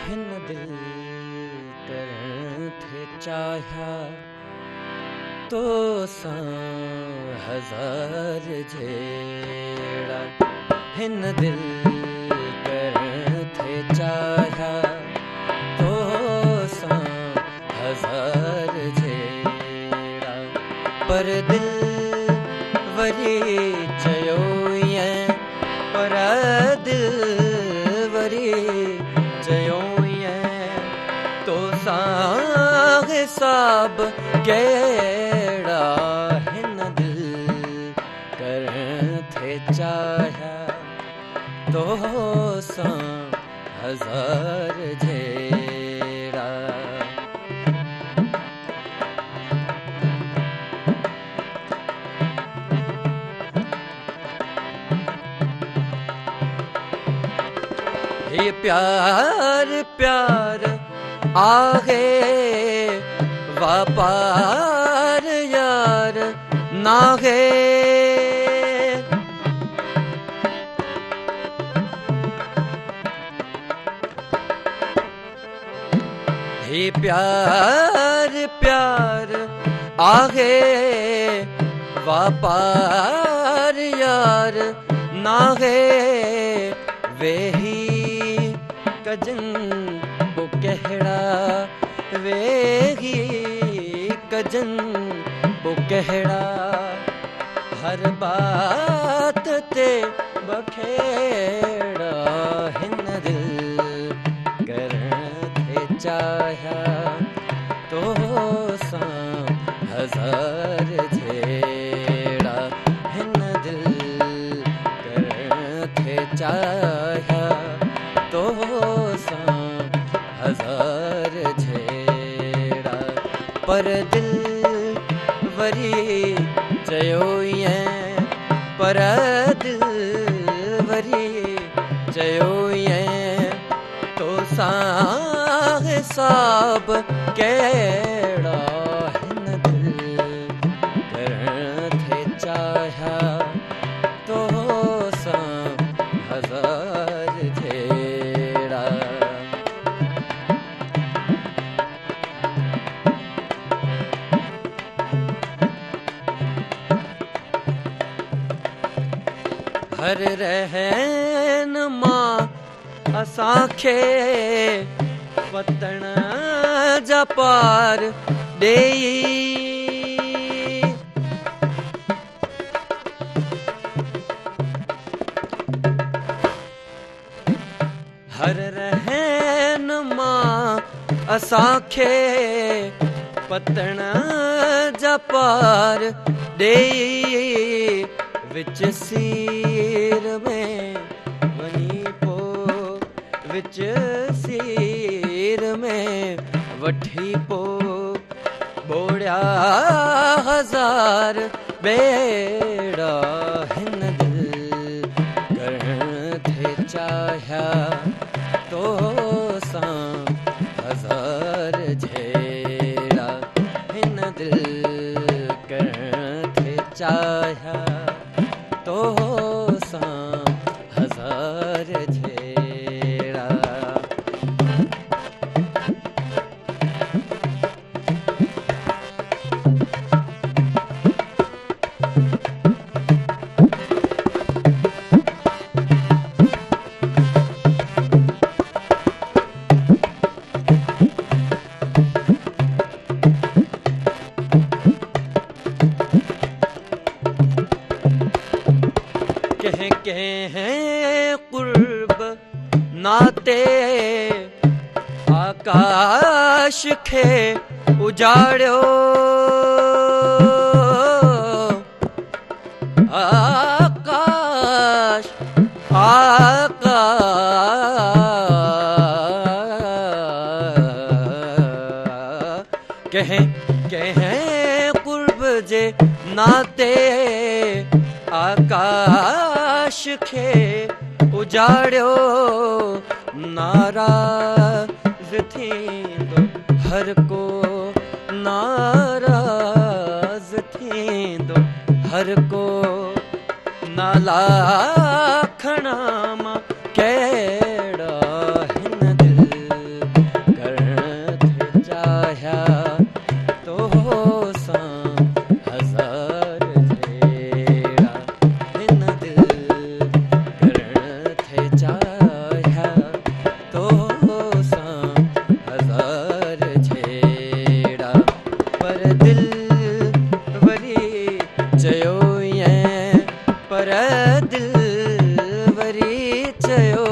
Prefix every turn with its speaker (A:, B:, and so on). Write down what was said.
A: हिन दिल करण थे चाह्या तो सां हजार जेड़ा हिन दिल करण थे चाह्या तो सां हजार जेड़ा पर दिल वरी चयो ईअं पर दिल वरी चयो ईअं तो सां हिसाब कहिड़ा हिन दिल करण थे चाह्या तो सां हजार जेड़ा ये प्यार प्यार आहे वापार यार नाहे ये प्यार प्यार आहे वापार यार नाहे वेही कजन वो कहड़ा वेही कजन वो कहड़ा हर बात ते बखेड़ा हिन दिल करण थे चाह्या तो सां हजार जेड़ा हिन दिल करण थे चाह्या तो सां हजार जेड़ा पर दिल वरी चयो ईअं पर दिल वरी चयो ईअं तो सां हिसाब कहिड़ा हिन दिल करण थे चाह्या तो सां हजार जेड़ा हर रहन मां असांखे वतन जा पार ॾेई हर रहन मां असांखे वतन जा पार ॾेई विच सीर में वनी पो विच सीर में वठी पो बोड़िया हजार बेड़ा हिन दिल करण थे चाह्या तो सां हजार जेड़ा हिन दिल करण थे चाह्या तो सां हजार जेड़ा हैं कुर्ब नाते आकाश खे उजाड़ियो आकाश कहें कुर्ब जे नाते आकाश खे उजाड़ियो नाराज थींदो हर को नाराज थींदो हर को नाला खणामा केड़ा हिन दिल दिल वरी चयो